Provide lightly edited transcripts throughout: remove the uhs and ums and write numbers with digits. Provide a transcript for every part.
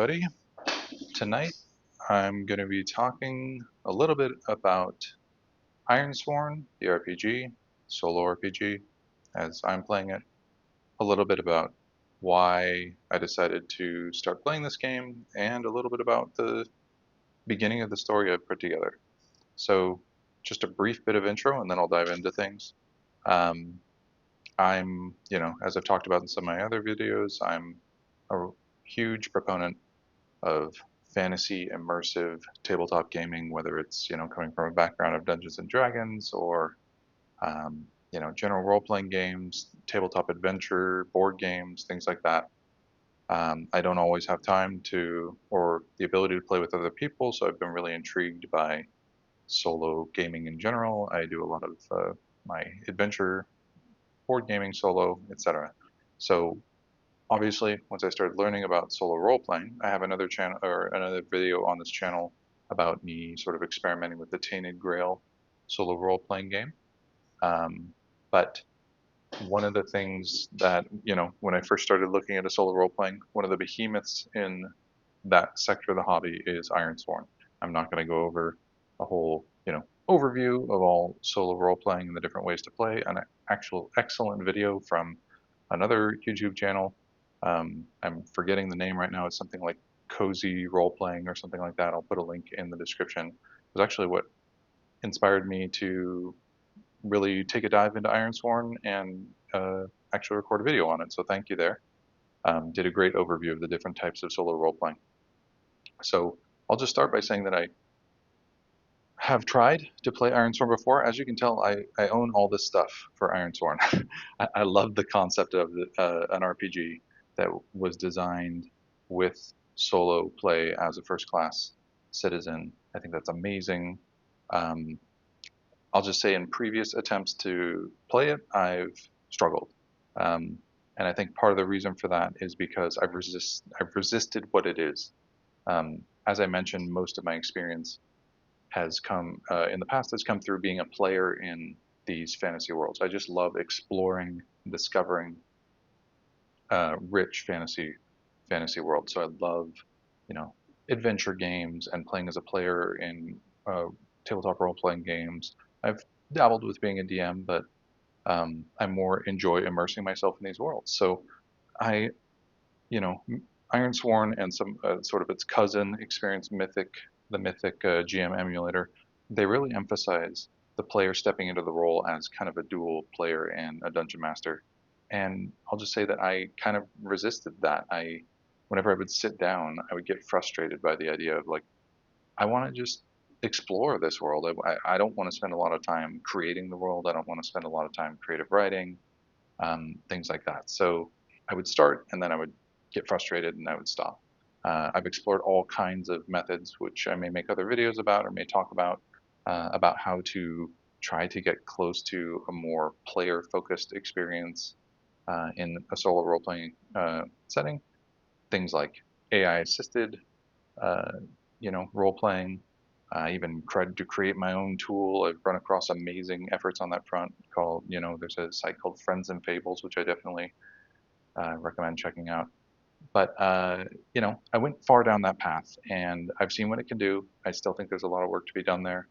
everybody. Tonight I'm going to be talking a little bit about Ironsworn, the RPG, solo RPG, as I'm playing it, a little bit about why I decided to start playing this game, and a little bit about the beginning of the story I've put together. So, just a brief bit of intro, and then I'll dive into things. Um, as I've talked about in some of my other videos, I'm a huge proponent of fantasy immersive tabletop gaming, whether it's coming from a background of Dungeons and Dragons or general role-playing games, tabletop adventure, board games, things like that. I don't always have time to or the ability to play with other people, so I've been really intrigued by solo gaming in general. I do a lot of my adventure board gaming solo, etc. So obviously, once I started learning about solo role playing, I have another channel or another video on this channel about me sort of experimenting with the Tainted Grail solo role playing game. But one of the things that, when I first started looking at a solo role playing, one of the behemoths in that sector of the hobby is Ironsworn. I'm not going to go over a whole, overview of all solo role playing and the different ways to play. An actual excellent video from another YouTube channel. I'm forgetting the name right now. It's something like Cozy Role Playing or something like that. I'll put a link in the description. It was actually what inspired me to really take a dive into Ironsworn and actually record a video on it. So thank you there. Did a great overview of the different types of solo role playing. So I'll just start by saying that I have tried to play Ironsworn before. As you can tell, I own all this stuff for Ironsworn. I love the concept of an RPG that was designed with solo play as a first class citizen. I think that's amazing. Um, I'll just say in previous attempts to play it, I've struggled. Um, and I think part of the reason for that is because I've resisted what it is. As I mentioned, most of my experience has come in the past has come through being a player in these fantasy worlds. I just love exploring, discovering rich fantasy worlds. So I love, you know, adventure games and playing as a player in tabletop role playing games. I've dabbled with being a DM, but I more enjoy immersing myself in these worlds. So I, you know, Ironsworn and some sort of its cousin experience, the Mythic GM emulator, they really emphasize the player stepping into the role as kind of a dual player and a dungeon master. And I'll just say that I kind of resisted that. Whenever I would sit down, I would get frustrated by the idea of like, I want to just explore this world. I don't want to spend a lot of time creating the world. I don't want to spend a lot of time creative writing, things like that. So I would start and then I would get frustrated and I would stop. I've explored all kinds of methods, which I may make other videos about or may talk about how to try to get close to a more player-focused experience in a solo role-playing setting. Things like AI-assisted, uh, role-playing. I even tried to create my own tool. I've run across amazing efforts on that front called, there's a site called Friends and Fables, which I definitely recommend checking out. But I went far down that path, and I've seen what it can do. I still think there's a lot of work to be done there.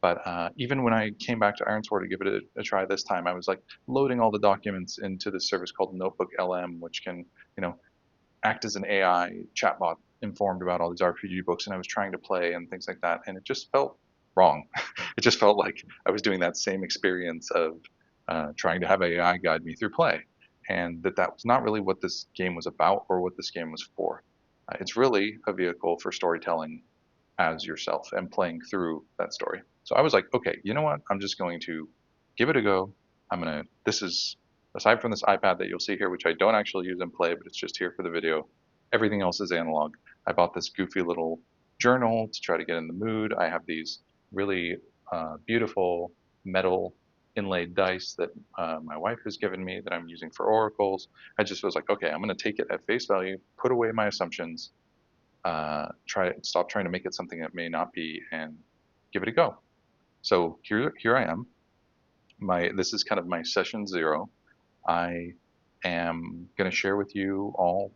But even when I came back to Ironsword to give it a try this time, I was like loading all the documents into this service called Notebook LM, which can, act as an AI chatbot informed about all these RPG books. And I was trying to play and things like that, and it just felt wrong. It just felt like I was doing that same experience of trying to have AI guide me through play, and that was not really what this game was about or what this game was for. It's really a vehicle for storytelling as yourself and playing through that story. So I was like, okay, you know what? I'm just going to give it a go. This is, aside from this iPad that you'll see here, which I don't actually use and play, but it's just here for the video. Everything else is analog. I bought this goofy little journal to try to get in the mood. I have these really beautiful metal inlaid dice that my wife has given me that I'm using for oracles. I just was like, okay, I'm going to take it at face value, put away my assumptions, stop trying to make it something it may not be, and give it a go. So here I am. This is kind of my session zero. I am going to share with you all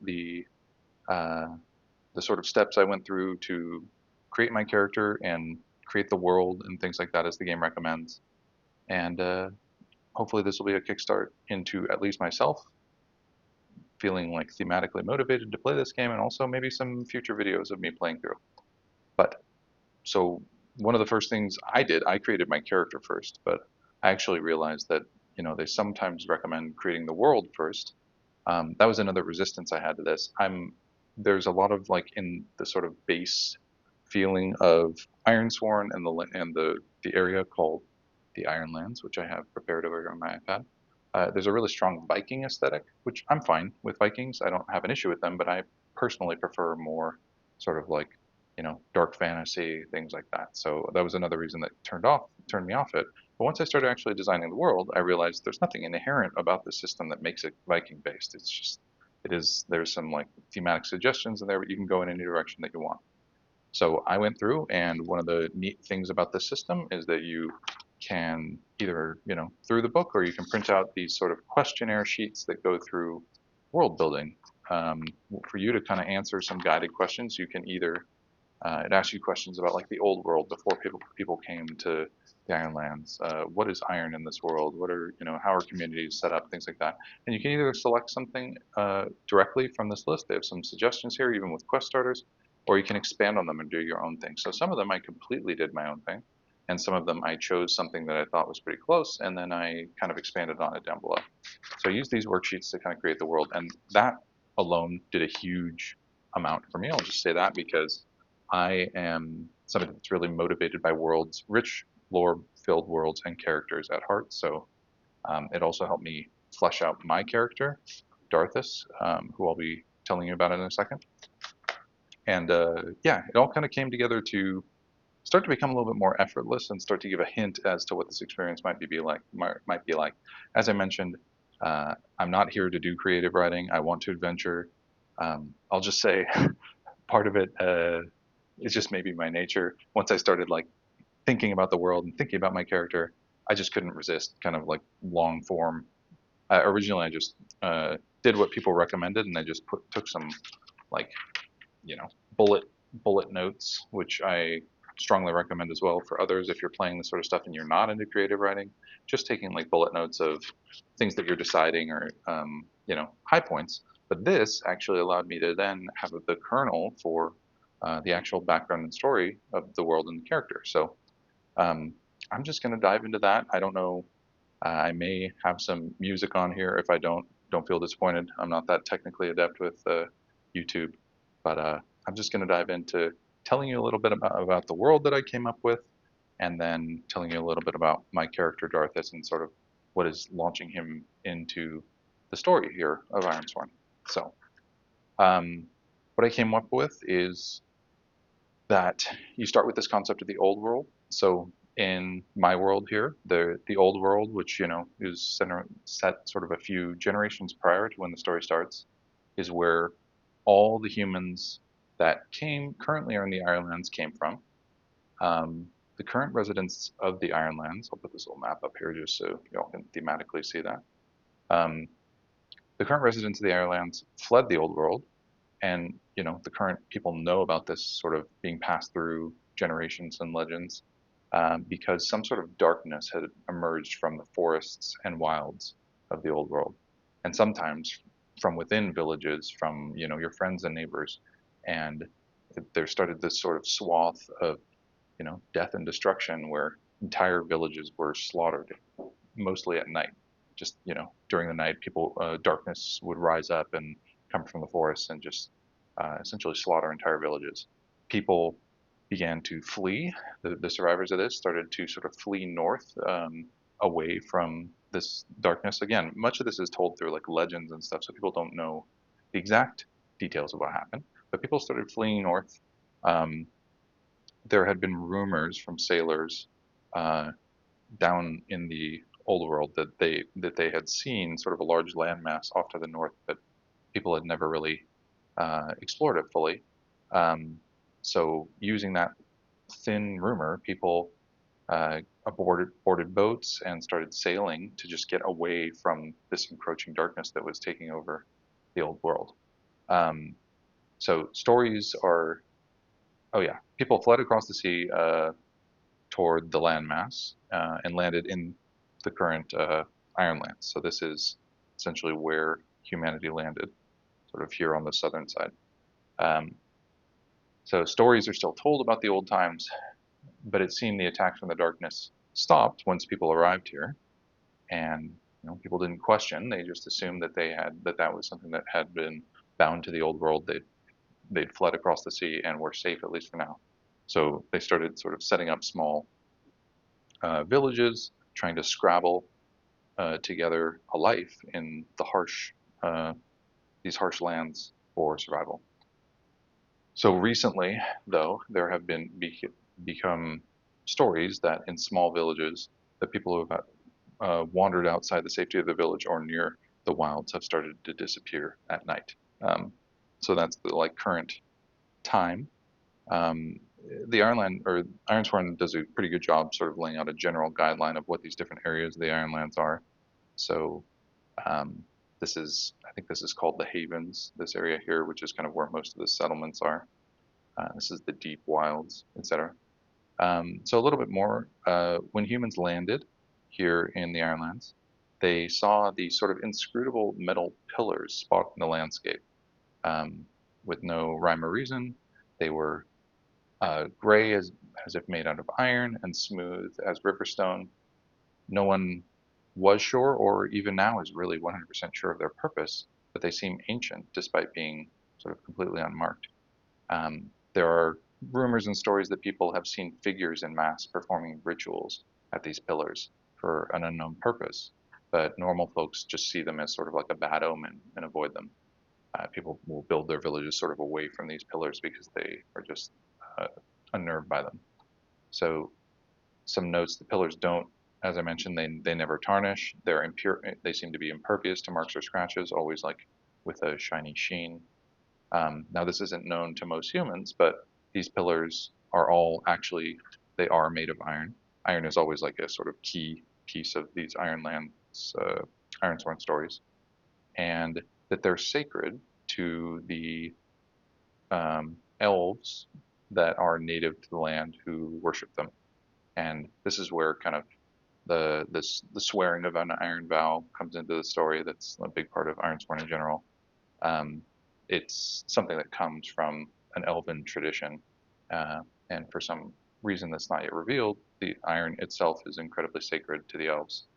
uh, the sort of steps I went through to create my character and create the world and things like that as the game recommends. And hopefully this will be a kickstart into at least myself feeling like thematically motivated to play this game, and also maybe some future videos of me playing through. But so one of the first things I did, I created my character first, but I actually realized that, they sometimes recommend creating the world first. That was another resistance I had to this. There's a lot of like in the sort of base feeling of Ironsworn and the area called the Ironlands, which I have prepared over here on my iPad. There's a really strong Viking aesthetic, which I'm fine with Vikings. I don't have an issue with them, but I personally prefer more sort of like, dark fantasy, things like that. So that was another reason that turned me off it. But once I started actually designing the world, I realized there's nothing inherent about the system that makes it Viking based. There's some like thematic suggestions in there, but you can go in any direction that you want. So I went through, and one of the neat things about this system is that you can either, through the book, or you can print out these sort of questionnaire sheets that go through world building. Um, for you to kind of answer some guided questions, you can either it asks you questions about like the old world before people came to the Ironlands. What is iron in this world? How are communities set up? Things like that. And you can either select something directly from this list. They have some suggestions here, even with quest starters, or you can expand on them and do your own thing. So some of them I completely did my own thing, and some of them I chose something that I thought was pretty close, and then I kind of expanded on it down below. So I used these worksheets to kind of create the world, and that alone did a huge amount for me. I'll just say that because I am somebody that's really motivated by worlds, rich lore-filled worlds and characters at heart. So it also helped me flesh out my character, Darthus, who I'll be telling you about in a second. And yeah, it all kind of came together to start to become a little bit more effortless and start to give a hint as to what this experience might be like. As I mentioned, I'm not here to do creative writing. I want to adventure. I'll just say part of it is just maybe my nature. Once I started like thinking about the world and thinking about my character, I just couldn't resist kind of like long form. Originally, I just did what people recommended, and I just took some like you know bullet bullet notes, which I strongly recommend as well for others if you're playing this sort of stuff and you're not into creative writing. Just taking like bullet notes of things that you're deciding, or high points. But this actually allowed me to then have the kernel for the actual background and story of the world and the character. So um, I'm just going to dive into that. I don't know. I may have some music on here. If I don't feel disappointed. I'm not that technically adept with YouTube, but I'm just going to dive into telling you a little bit about the world that I came up with, and then telling you a little bit about my character Darthus and sort of what is launching him into the story here of Ironsworn. So, um, what I came up with is that you start with this concept of the old world. So in my world here, the old world, which is set sort of a few generations prior to when the story starts, is where all the humans that currently are in the Ironlands came from. The current residents of the Ironlands, I'll put this little map up here just so y'all can thematically see that. Um, the current residents of the Ironlands fled the old world, and the current people know about this sort of being passed through generations and legends, because some sort of darkness had emerged from the forests and wilds of the old world, and sometimes from within villages, from your friends and neighbors. And there started this sort of swath of death and destruction where entire villages were slaughtered, mostly at night. Just during the night, darkness would rise up and come from the forests and just essentially slaughter entire villages. People began to flee. The survivors of this started to sort of flee north, away from this darkness. Again, much of this is told through like legends and stuff, so people don't know the exact details of what happened. But people started fleeing north. Um, there had been rumors from sailors down in the old world that they had seen sort of a large landmass off to the north that people had never really explored it fully. Um, so using that thin rumor, people boarded boats and started sailing to just get away from this encroaching darkness that was taking over the old world. Um, So stories are, oh yeah, people fled across the sea toward the landmass and landed in the current Ironlands. So this is essentially where humanity landed, sort of here on the southern side. Um, so stories are still told about the old times, but it seemed the attacks from the darkness stopped once people arrived here, and people didn't question. They just assumed that that was something that had been bound to the old world. They'd fled across the sea and were safe at least for now. So they started sort of setting up small villages, trying to scrabble together a life in uh, these harsh lands for survival. So recently, though, there have become stories that in small villages, the people who have wandered outside the safety of the village or near the wilds have started to disappear at night. Um, so that's the like current time. Um, the Ironland or Ironsworn does a pretty good job sort of laying out a general guideline of what these different areas of the Ironlands are. So um, I think this is called the Havens, this area here, which is kind of where most of the settlements are. This is the deep wilds, etc. So a little bit more. When humans landed here in the Ironlands, they saw these sort of inscrutable metal pillars spot in the landscape um, with no rhyme or reason. They were gray as if made out of iron and smooth as riverstone. No one was sure, or even now is really 100% sure of their purpose, but they seem ancient despite being sort of completely unmarked. There are rumors and stories that people have seen figures in mass performing rituals at these pillars for an unknown purpose, but normal folks just see them as sort of like a bad omen and avoid them. People will build their villages sort of away from these pillars because they are just uh, unnerved by them. So some notes: the pillars don't, as I mentioned, they never tarnish. They're impure. They seem to be impervious to marks or scratches, always like with a shiny sheen. Now, this isn't known to most humans, but these pillars are all actually, they are made of iron. Iron is always like a sort of key piece of these Ironsworn stories, and that they're sacred to the elves that are native to the land who worship them. And this is where kind of the swearing of an iron vow comes into the story. That's a big part of Ironsworn in general. Um, it's something that comes from an elven tradition, uh, and for some reason that's not yet revealed, the iron itself is incredibly sacred to the elves,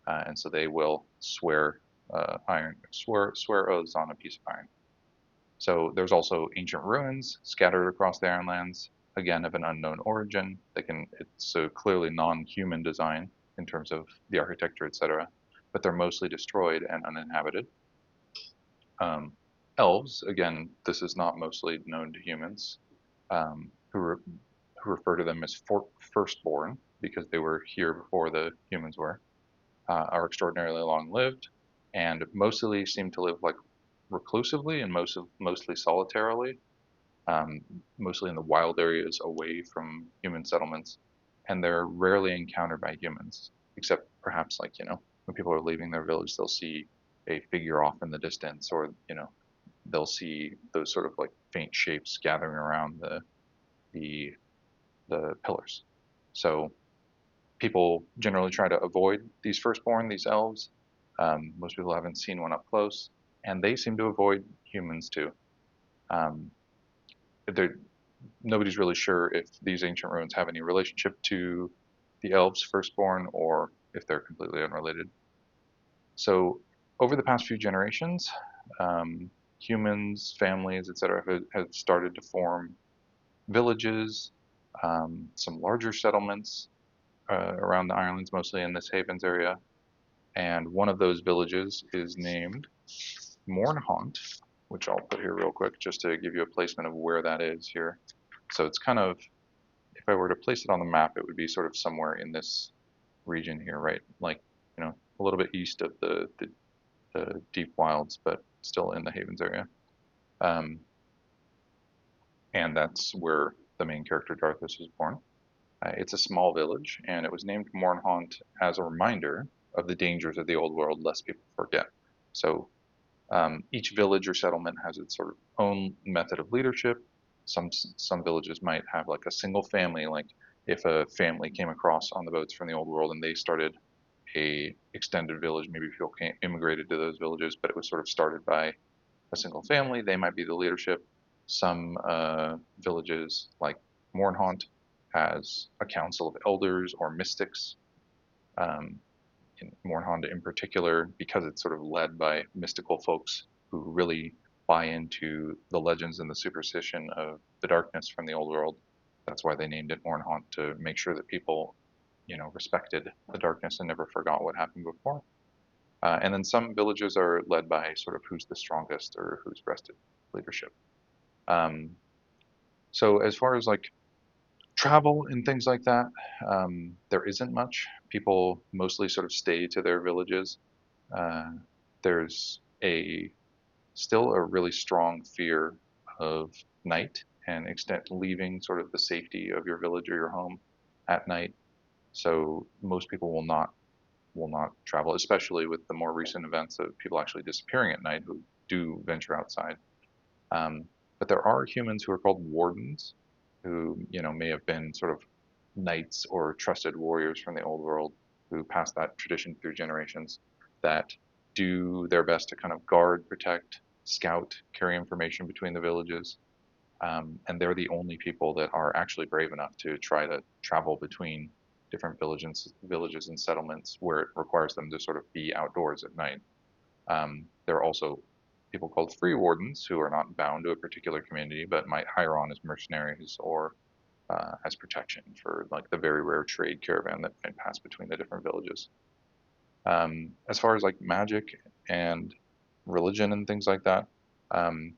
and so they will swear oaths on a piece of iron. So there's also ancient ruins scattered across the Ironlands, again of an unknown origin. It's so clearly non-human design in terms of the architecture, etc., but they're mostly destroyed and uninhabited. Um, Elves, again, this is not mostly known to humans, who refer to them as firstborn because they were here before the humans were, are extraordinarily long-lived and mostly seem to live like reclusively and mostly solitarily, um, mostly in the wild areas away from human settlements, and they're rarely encountered by humans, except perhaps like when people are leaving their village, they'll see a figure off in the distance, or they'll see those sort of like faint shapes gathering around the the pillars. So people generally try to avoid these firstborn, these elves. Most people haven't seen one up close, and they seem to avoid humans too. Um, Nobody's really sure if these ancient ruins have any relationship to the elves' firstborn or if they're completely unrelated. So over the past few generations, um, humans, families, etc., have started to form villages, some larger settlements around the islands, mostly in this Havens area. And one of those villages is named Mornhaunt, which I'll put here real quick just to give you a placement of where that is here. So it's kind of, if I were to place it on the map, it would be sort of somewhere in this region here, right? Like, a little bit east of the deep wilds, but still in the Havens area. Um, and that's where the main character Darthus was born. It's a small village, and it was named Mornhaunt as a reminder of the dangers of the old world, lest people forget. So Each village or settlement has its sort of own method of leadership. Some villages might have like a single family, like if a family came across on the boats from the old world and they started a extended village, maybe people came, immigrated to those villages, but it was sort of started by a single family, they might be the leadership. Some villages, like Mornhaunt, has a council of elders or mystics. Um, in Mornhonda in particular, because it's sort of led by mystical folks who really buy into the legends and the superstition of the darkness from the old world. That's why they named it Mornhaunt, to make sure that people, respected the darkness and never forgot what happened before. And then some villages are led by sort of who's the strongest or who's breasted leadership. Um, so as far as like travel and things like that, there isn't much. People mostly sort of stay to their villages. uh, there's a still a really strong fear of night and extent leaving sort of the safety of your village or your home at night. So most people will not travel, especially with the more recent events of people actually disappearing at night who do venture outside. Um, but there are humans who are called wardens, who may have been sort of knights or trusted warriors from the old world who passed that tradition through generations, that do their best to kind of guard, protect, scout, carry information between the villages. And they're the only people that are actually brave enough to try to travel between different villages and settlements where it requires them to sort of be outdoors at night. There are also people called free wardens who are not bound to a particular community but might hire on as mercenaries or as protection for like the very rare trade caravan that might pass between the different villages. As far as like magic and religion and things like that, um,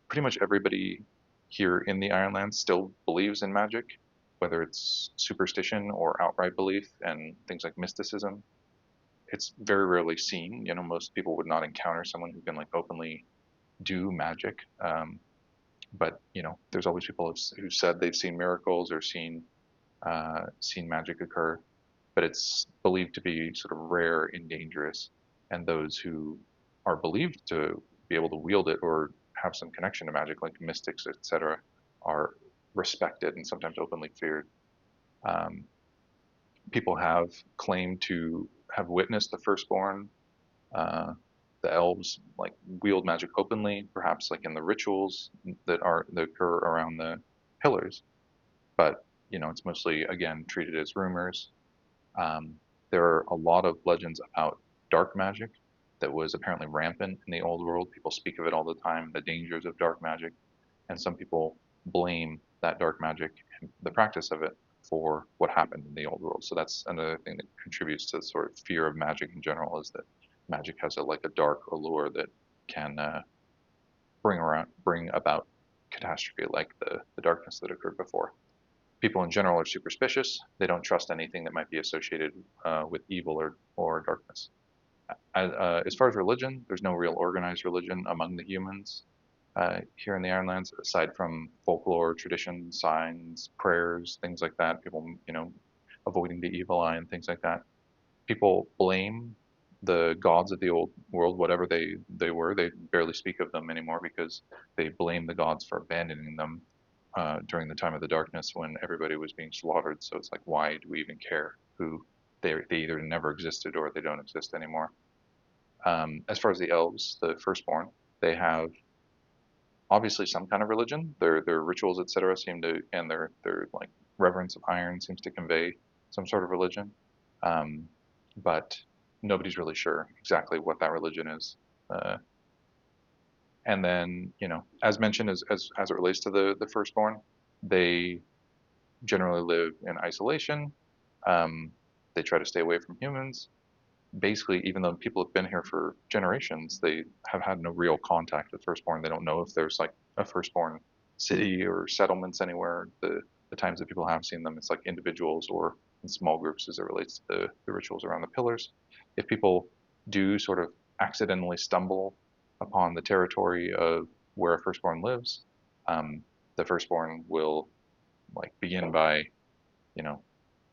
pretty much everybody here in the Ironlands still believes in magic, whether it's superstition or outright belief and things like mysticism. It's very rarely seen. Most people would not encounter someone who can like openly do magic. But there's always people who said they've seen miracles or seen magic occur, but it's believed to be sort of rare and dangerous. And those who are believed to be able to wield it or have some connection to magic, like mystics, etc., are respected and sometimes openly feared. Um, People have claimed to have witnessed the firstborn, uh, the elves, like wield magic openly, perhaps like in the rituals that occur around the pillars. But it's mostly again treated as rumors. Um, there are a lot of legends about dark magic that was apparently rampant in the old world. People speak of it all the time, the dangers of dark magic, and some people blame that dark magic and the practice of it for what happened in the old world. So that's another thing that contributes to the sort of fear of magic in general, is that magic has a dark allure that can bring about catastrophe like the darkness that occurred before. People in general are superstitious. They don't trust anything that might be associated with evil or darkness. As far as religion, there's no real organized religion among the humans here in the Ironlands, aside from folklore, tradition, signs, prayers, things like that. People, avoiding the evil eye and things like that. People blame the gods of the old world, whatever they were. They barely speak of them anymore because they blame the gods for abandoning them during the time of the darkness when everybody was being slaughtered. So it's like, why do we even care who they either never existed or they don't exist anymore? As far as the elves, the firstborn, they have obviously some kind of religion. Their rituals, etc., seem to, and their like reverence of iron seems to convey some sort of religion. Um, but nobody's really sure exactly what that religion is. Uh, and then, as mentioned, as it relates to the firstborn, they generally live in isolation. Um, they try to stay away from humans. Basically, even though people have been here for generations, they have had no real contact with firstborn. They don't know if there's like a firstborn city or settlements anywhere. The times that people have seen them, it's like individuals or in small groups as it relates to the rituals around the pillars. If people do sort of accidentally stumble upon the territory of where a firstborn lives, um, the firstborn will like begin by, you know,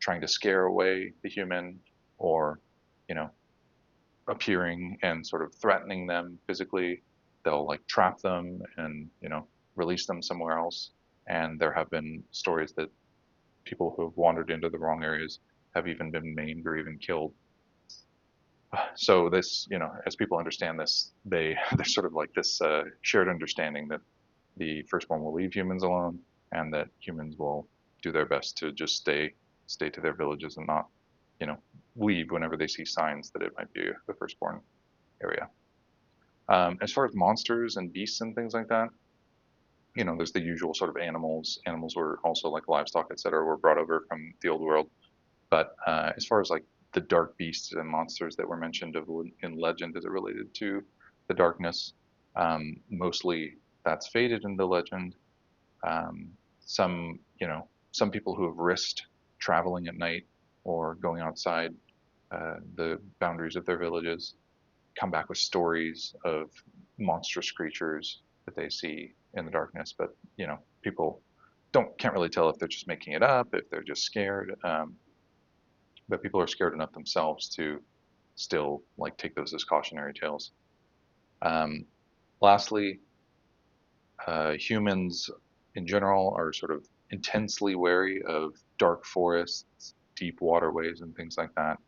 trying to scare away the human or, you know, appearing and sort of threatening them physically. They'll like trap them and, release them somewhere else. And there have been stories that people who have wandered into the wrong areas have even been maimed or even killed. So this, as people understand this, there's sort of like this shared understanding that the firstborn will leave humans alone, and that humans will do their best to just stay to their villages and not, you know, leave whenever they see signs that it might be the firstborn area. As far as monsters and beasts and things like that, there's the usual sort of animals. Animals were also like livestock, etc., were brought over from the old world. But as far as like the dark beasts and monsters that were mentioned in legend as it related to the darkness, mostly that's faded in the legend. Um, some people who have risked traveling at night or going outside the boundaries of their villages come back with stories of monstrous creatures that they see in the darkness. But people can't really tell if they're just making it up, if they're just scared. But people are scared enough themselves to still like take those as cautionary tales. Um, Lastly, humans in general are sort of intensely wary of dark forests, deep waterways, and things like that.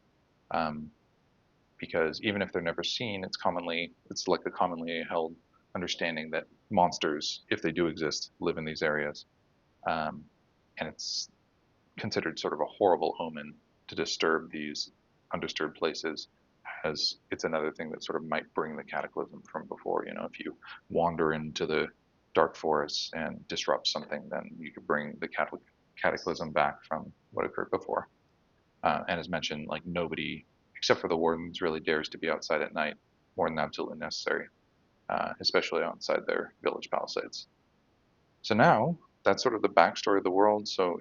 Um, because even if they're never seen, it's like a commonly held understanding that monsters, if they do exist, live in these areas, um, and it's considered sort of a horrible omen to disturb these undisturbed places, as it's another thing that sort of might bring the cataclysm from before. If you wander into the dark forests and disrupt something, then you could bring the cataclysm back from what occurred before. And as mentioned, like nobody except for the wardens really dares to be outside at night more than absolutely necessary, especially outside their village palisades. So now that's sort of the backstory of the world. So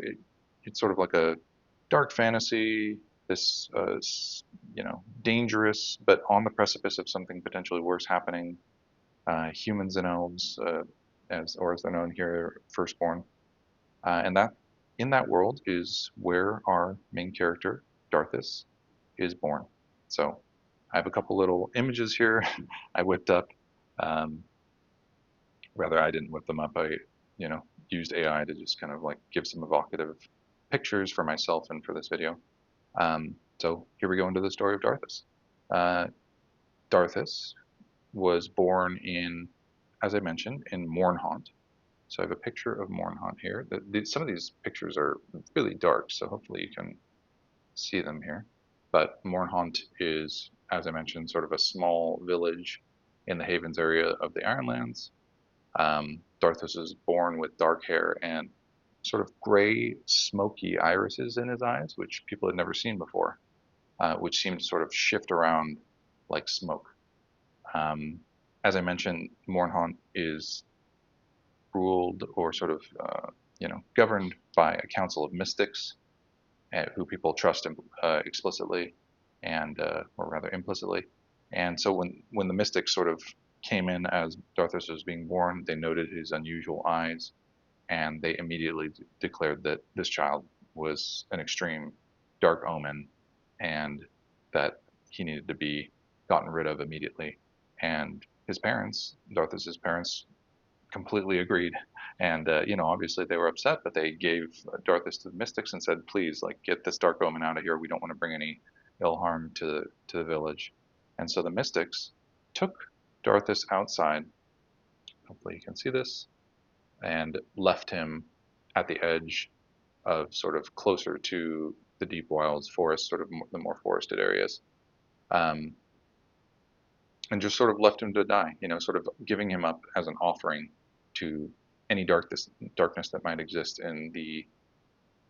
it's sort of like a dark fantasy, this dangerous but on the precipice of something potentially worse happening. Humans and elves, as they're known here, firstborn, and that in that world is where our main character Darthus is born. So I have a couple little images here I whipped up. Um, Rather, I didn't whip them up. I, used AI to just kind of like give some evocative pictures for myself and for this video. So here we go into the story of Darthus. Uh, Darthus was born as I mentioned, in Mournhaunt. So I have a picture of Mournhaunt here. Some of these pictures are really dark, so hopefully you can see them here. But Mournhaunt is, as I mentioned, sort of a small village in the Havens area of the Ironlands. Darthus was born with dark hair and sort of gray, smoky irises in his eyes, which people had never seen before, which seemed to sort of shift around like smoke. Um, as I mentioned, Mournhaunt is ruled or sort of, governed by a council of mystics who people trust explicitly or rather implicitly. And so when the mystics sort of came in as Darthus was being born, they noted his unusual eyes, and they immediately declared that this child was an extreme dark omen, and that he needed to be gotten rid of immediately. And his parents, Darthus's parents, completely agreed. And obviously they were upset, but they gave Darthus to the mystics and said, "Please, like, get this dark omen out of here. We don't want to bring any ill harm to the village." And so the mystics took Darthus outside. Hopefully you can see this, and left him at the edge of sort of closer to the deep wilds forest, sort of the more forested areas, um, and just sort of left him to die. Sort of giving him up as an offering to any darkness that might exist in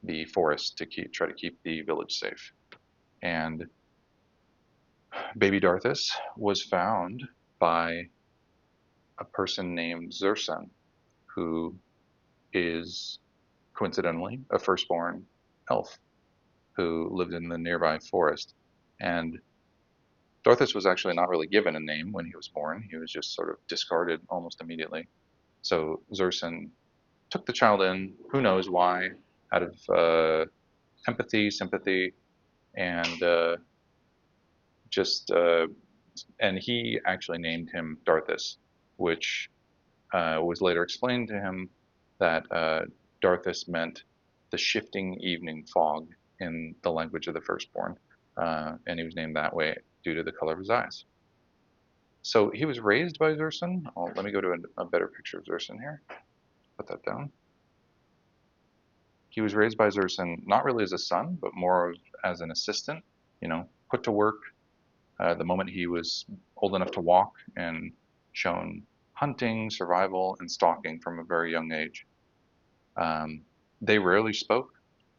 the forest to try to keep the village safe. And baby Darthus was found by a person named Zursan, who is coincidentally a firstborn elf who lived in the nearby forest. And Darthus was actually not really given a name when he was born. He was just sort of discarded almost immediately. So Zursan took the child in, who knows why, out of empathy, sympathy, and just And he actually named him Darthus, which was later explained to him that Darthus meant the shifting evening fog in the language of the firstborn, and he was named that way due to the color of his eyes. So he was raised by Zurson. Oh, let me go to a better picture of Zurson here. Put that down. He was raised by Zurson not really as a son, but more as an assistant. Put to work the moment he was old enough to walk and shown hunting, survival, and stalking from a very young age. Um, they rarely spoke.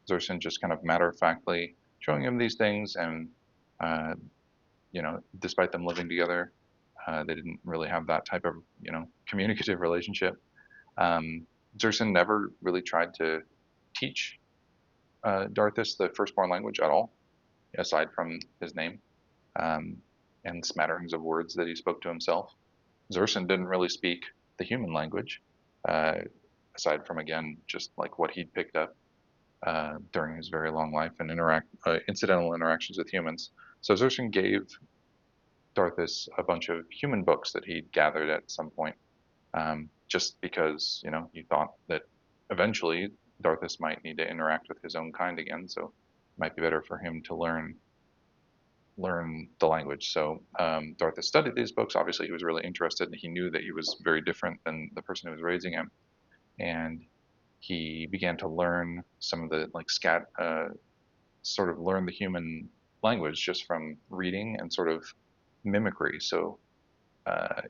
Zurson just kind of matter-of-factly showing him these things, and uh, despite them living together, they didn't really have that type of communicative relationship. Um, Zurson never really tried to teach Darthus the firstborn language at all, aside from his name um, and smatterings of words that he spoke to himself. Zurson didn't really speak the human language, uh, aside from again just like what he'd picked up during his very long life and incidental interactions with humans. So Zurson gave Darthus a bunch of human books that he'd gathered at some point, just because he thought that eventually Darthus might need to interact with his own kind again, so it might be better for him to learn the language. So Darthus studied these books. Obviously, he was really interested, and he knew that he was very different than the person who was raising him, and he began to learn some of the like sort of learn the human language just from reading and sort of mimicry. So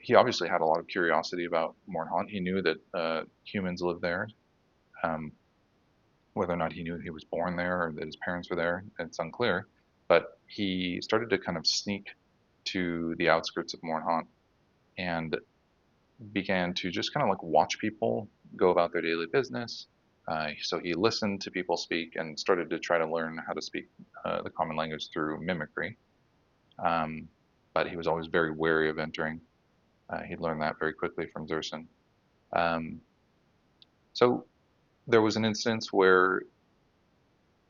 he obviously had a lot of curiosity about Mornhaunt. He knew that humans lived there. Um, whether or not he knew he was born there or that his parents were there, it's unclear. But he started to kind of sneak to the outskirts of Mornhaunt and began to just kind of like watch people go about their daily business. So he listened to people speak and started to try to learn how to speak the common language through mimicry. Um, but he was always very wary of entering. He'd learned that very quickly from Zurson. Um, so there was an instance where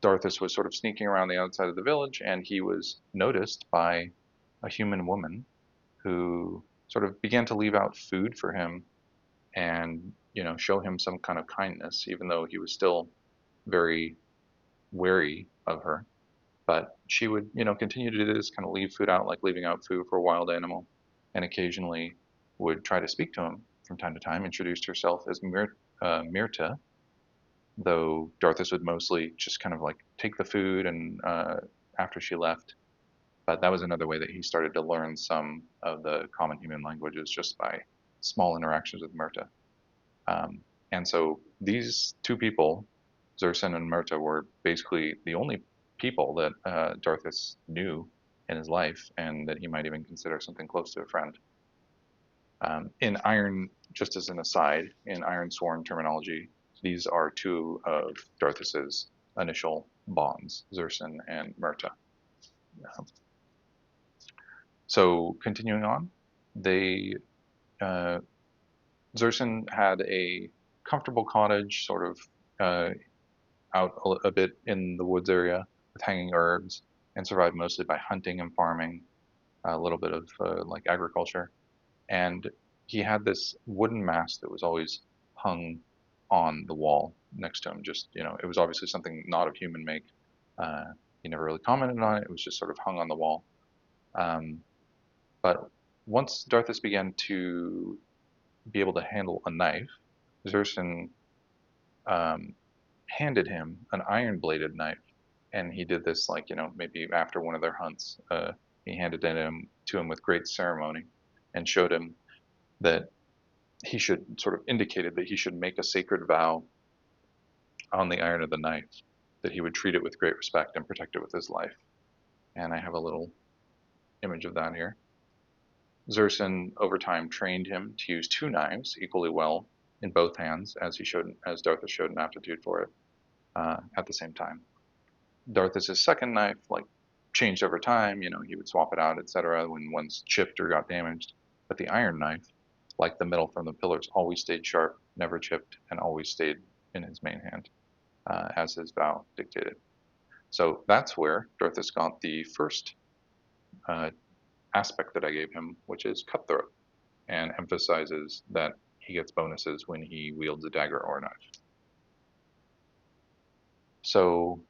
Darthus was sort of sneaking around the outside of the village, and he was noticed by a human woman who sort of began to leave out food for him and show him some kind of kindness, even though he was still very wary of her. But she would continue to do this, kind of leave food out, like leaving out food for a wild animal, and occasionally would try to speak to him from time to time. Introduced herself as Myrta, though Darthus would mostly just kind of like take the food and after she left. But that was another way that he started to learn some of the common human languages just by small interactions with Myrta. Um, and so these two people, Zurson and Myrta, were basically the only people that Darthus knew in his life, and that he might even consider something close to a friend. In Iron, just as an aside, in Ironsworn terminology, these are two of Darthus's initial bonds, Zurson and Myrta. Um, so continuing on, they uh, Zurson had a comfortable cottage, sort of out a bit in the woods area with hanging herbs, and survived mostly by hunting and farming, a little bit of like agriculture. And he had this wooden mask that was always hung on the wall next to him. Just, it was obviously something not of human make. Uh, he never really commented on it. It was just sort of hung on the wall. Um, but once Darthus began to be able to handle a knife, Zurson um, handed him an iron bladed knife. And he did this like, maybe after one of their hunts. He handed it to him with great ceremony and showed him that he should sort of indicated that he should make a sacred vow on the iron of the knife, that he would treat it with great respect and protect it with his life. And I have a little image of that here. Zurson over time trained him to use two knives equally well in both hands, as Darthus showed an aptitude for it at the same time. Darthus's second knife, like, changed over time. He would swap it out, etc., when one's chipped or got damaged. But the iron knife, like the metal from the pillars, always stayed sharp, never chipped, and always stayed in his main hand, as his vow dictated. So that's where Darthus got the first uh, aspect that I gave him, which is cutthroat, and emphasizes that he gets bonuses when he wields a dagger or a knife. So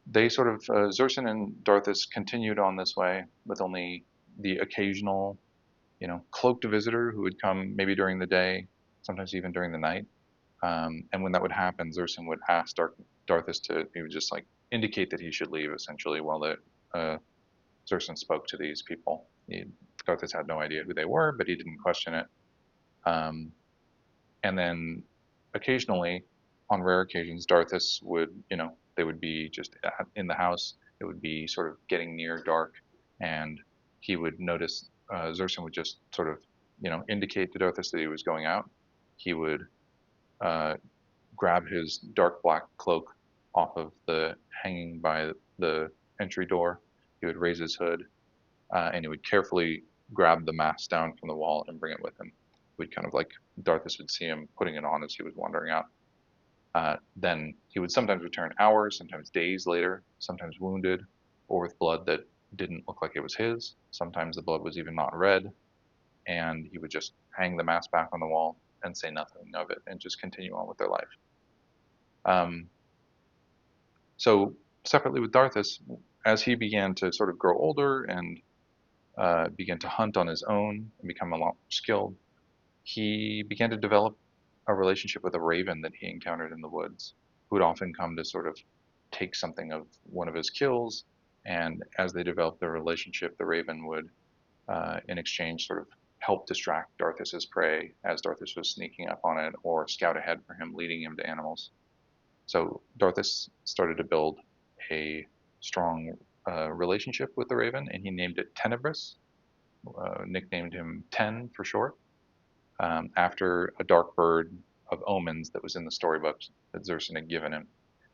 they sort of, Zerson and Darthus continued on this way with only the occasional, cloaked visitor who would come maybe during the day, sometimes even during the night. And when that would happen, Zerson would ask Darthus he would just like indicate that he should leave essentially while Zerson spoke to these people. Darthus had no idea who they were, but he didn't question it. Um, and then occasionally, on rare occasions, Darthus would, they would be just in the house. It would be sort of getting near dark, and he would notice Zerson would just sort of, indicate to Darthus that he was going out. He would uh, grab his dark black cloak off of the hanging by the entry door. He would raise his hood, and he would carefully grab the mask down from the wall and bring it with him. We'd kind of like Darthus would see him putting it on as he was wandering out. Then he would sometimes return hours, sometimes days later, sometimes wounded or with blood that didn't look like it was his. Sometimes the blood was even not red, and he would just hang the mask back on the wall and say nothing of it and just continue on with their life. Um, so separately with Darthus, as he began to sort of grow older and began to hunt on his own and become a lot more skilled, he began to develop a relationship with a raven that he encountered in the woods, who would often come to sort of take something of one of his kills. And as they developed their relationship, the raven would, in exchange, sort of help distract Darthus's prey as Darthus was sneaking up on it, or scout ahead for him, leading him to animals. So Darthus started to build a strong relationship with the raven, and he named it Tenebris, nicknamed him Ten for short, after a dark bird of omens that was in the storybooks that Zerson had given him,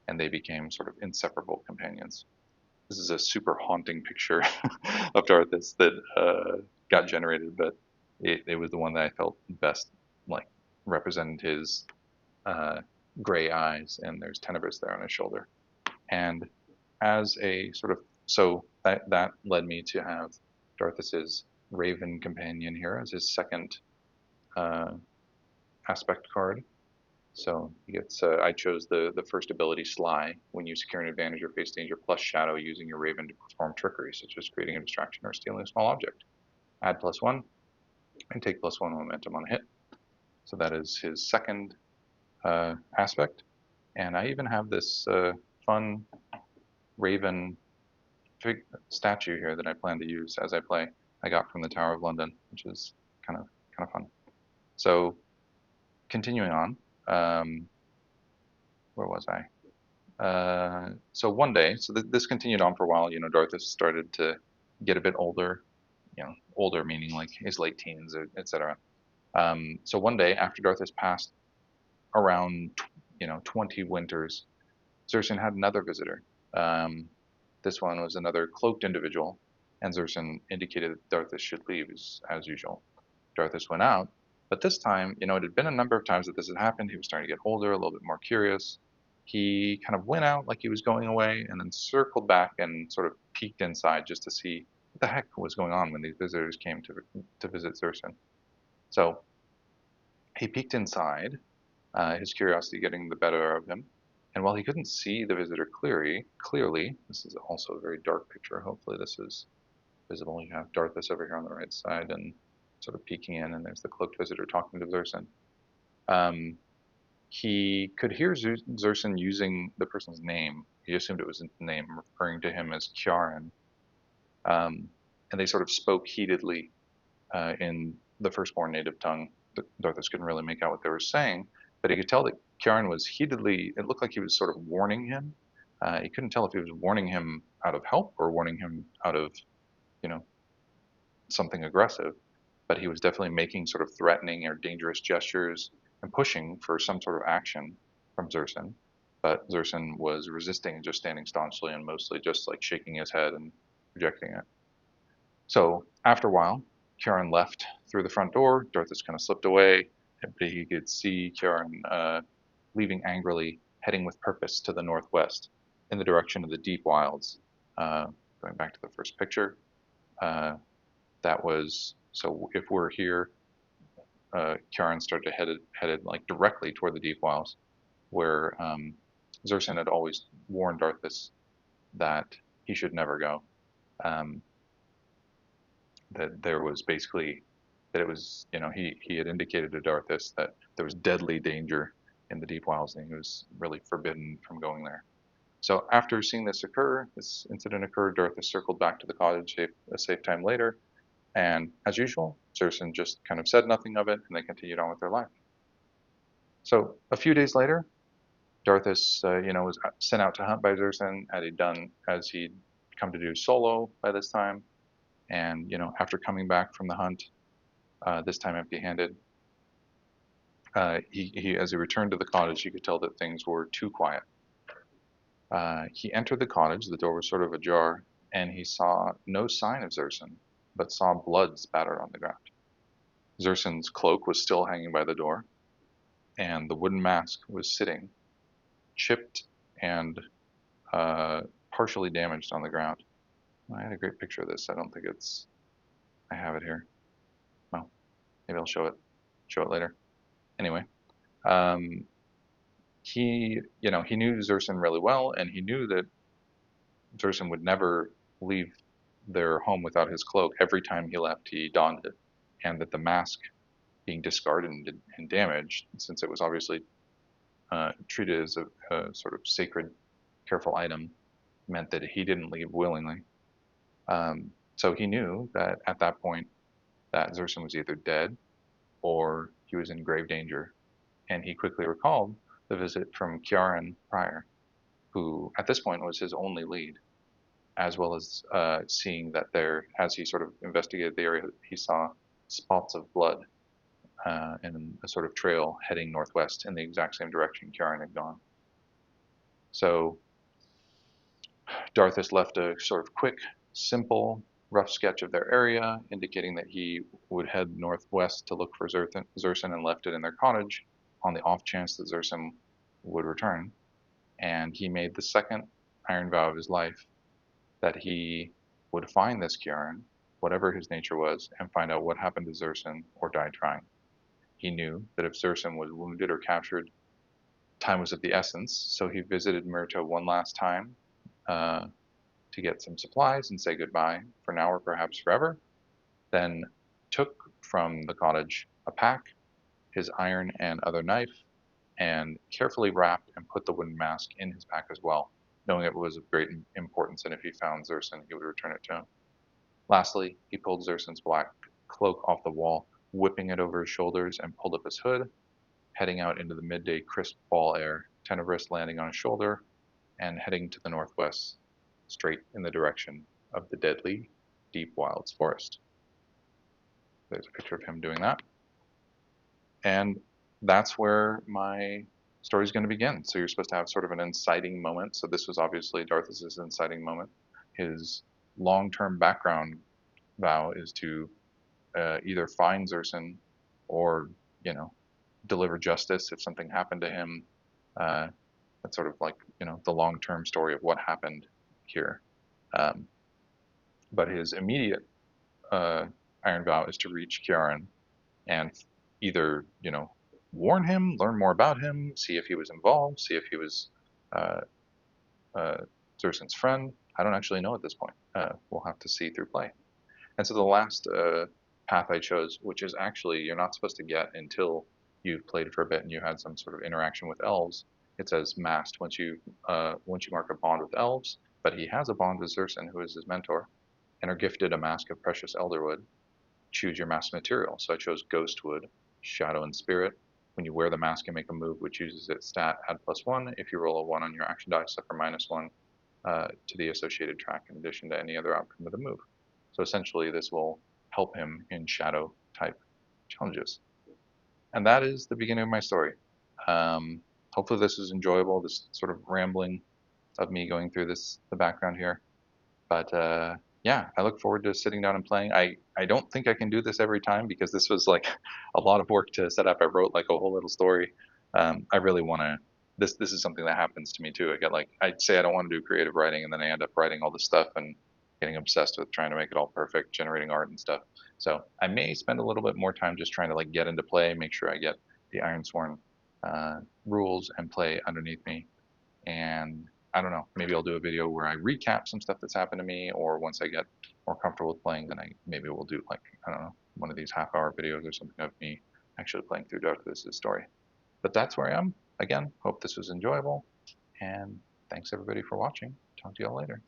and they became sort of inseparable companions. This is a super haunting picture of Darthus that got generated, but it was the one that I felt best like represented his uh, gray eyes, and there's Tenebris there on his shoulder. And as a sort of, so that led me to have Darthus's Raven companion here as his second uh, aspect card. So he gets, I chose the first ability, Sly. When you secure an advantage or face danger plus shadow using your Raven to perform trickery, such as creating a distraction or stealing a small object. Add +1 and take +1 momentum on a hit. So that is his second aspect. And I even have this fun Raven statue here that I plan to use as I play. I got from the Tower of London, which is kind of fun. So continuing on, where was I? So one day, so this continued on for a while. Darthus started to get a bit older. Older meaning like his late teens, etc. So one day, after Darthus passed around, 20 winters, Zerson had another visitor. Um, this one was another cloaked individual, and Zerson indicated that Darthus should leave as usual. Darthus went out, but this time, it had been a number of times that this had happened. He was starting to get older, a little bit more curious. He kind of went out like he was going away and then circled back and sort of peeked inside just to see what the heck was going on when these visitors came to visit Zerson. So he peeked inside, his curiosity getting the better of him. And while he couldn't see the visitor clearly, this is also a very dark picture. Hopefully this is visible. You have Darthus over here on the right side and sort of peeking in, and there's the cloaked visitor talking to Zerson. He could hear Zerson using the person's name. He assumed it was a name, referring to him as Kjaran. And they sort of spoke heatedly in the firstborn native tongue. Darthus couldn't really make out what they were saying, but he could tell that Kjaran was heatedly, it looked like he was sort of warning him. He couldn't tell if he was warning him out of help or warning him out of, you know, something aggressive, but he was definitely making sort of threatening or dangerous gestures and pushing for some sort of action from Zerson. But Zerson was resisting and just standing staunchly and mostly just like shaking his head and rejecting it. So after a while, Kjaran left through the front door. Darthus kind of slipped away, but he could see Kjaran leaving angrily, heading with purpose to the northwest in the direction of the deep wilds. Going back to the first picture, uh, that was so if we're here, Kieran started headed like directly toward the Deep Wilds, where Zerson had always warned Arthas that he should never go. Um, that there was basically that it was, he had indicated to Arthas that there was deadly danger in the Deep Wilds, and he was really forbidden from going there. So after seeing this incident occur, Arthas circled back to the cottage a safe time later, and as usual, Zerson just kind of said nothing of it, and they continued on with their life. So a few days later, Darthus, was sent out to hunt by Zerson as he'd come to do solo by this time. And after coming back from the hunt, this time empty-handed, he as he returned to the cottage, you could tell that things were too quiet. He entered the cottage. The door was sort of ajar, and he saw no sign of Zerson, but saw blood spattered on the ground. Zerson's cloak was still hanging by the door, and the wooden mask was sitting, chipped and partially damaged on the ground. I had a great picture of this. I don't think I have it here. Well, maybe I'll show it later. Anyway, um, he knew Zerson really well, and he knew that Zerson would never leave their home without his cloak. Every time he left, he donned it, and that the mask being discarded and damaged, since it was obviously treated as a sort of sacred, careful item, meant that he didn't leave willingly. So he knew that at that point that Zerson was either dead or he was in grave danger, and he quickly recalled the visit from Kieran prior, who at this point was his only lead, as well as seeing that as he sort of investigated the area, he saw spots of blood and a sort of trail heading northwest in the exact same direction Kieran had gone. So Darthus left a sort of quick, simple, rough sketch of their area, indicating that he would head northwest to look for Zerson, and left it in their cottage on the off chance that Zerson would return. And he made the second iron vow of his life that he would find this Kieran, whatever his nature was, and find out what happened to Zerson or die trying. He knew that if Zerson was wounded or captured, time was of the essence, so he visited Myrta one last time to get some supplies and say goodbye for now or perhaps forever, then took from the cottage a pack, his iron and other knife, and carefully wrapped and put the wooden mask in his pack as well, knowing it was of great importance, and if he found Zerson, he would return it to him. Lastly, he pulled Zerson's black cloak off the wall, whipping it over his shoulders, and pulled up his hood, heading out into the midday crisp fall air, Tenebris landing on his shoulder, and heading to the northwest, straight in the direction of the deadly Deep Wilds forest. There's a picture of him doing that. And that's where my story is going to begin. So you're supposed to have sort of an inciting moment. So this was obviously Darthus's inciting moment. His long-term background vow is to either find Zerson or, deliver justice if something happened to him. That's sort of like, the long-term story of what happened here. But his immediate iron vow is to reach Kieran and either, warn him, learn more about him, see if he was involved, see if he was uh, Zerson's friend. I don't actually know at this point. We'll have to see through play. And so the last path I chose, which is actually you're not supposed to get until you've played for a bit and you had some sort of interaction with elves. It says masked once you mark a bond with elves, but he has a bond with Zerson, who is his mentor, and are gifted a mask of precious elderwood. Choose your mask material. So I chose Ghostwood, Shadow, and Spirit. When you wear the mask and make a move which uses its stat, add +1. If you roll a 1 on your action die, suffer -1 to the associated track in addition to any other outcome of the move. So essentially this will help him in shadow type challenges. And that is the beginning of my story. Hopefully this is enjoyable, this sort of rambling of me going through the background here. But yeah, I look forward to sitting down and playing. I don't think I can do this every time because this was like a lot of work to set up. I wrote like a whole little story. I really want to. This is something that happens to me too. I say I don't want to do creative writing, and then I end up writing all this stuff, and getting obsessed with trying to make it all perfect, generating art and stuff. So I may spend a little bit more time just trying to like get into play, make sure I get the Ironsworn rules and play underneath me. And I don't know, maybe I'll do a video where I recap some stuff that's happened to me, or once I get more comfortable with playing, then I maybe we'll do like, I don't know, one of these half-hour videos or something of me actually playing through Darkness' story. But that's where I am. Again, hope this was enjoyable, and thanks everybody for watching. Talk to y'all later.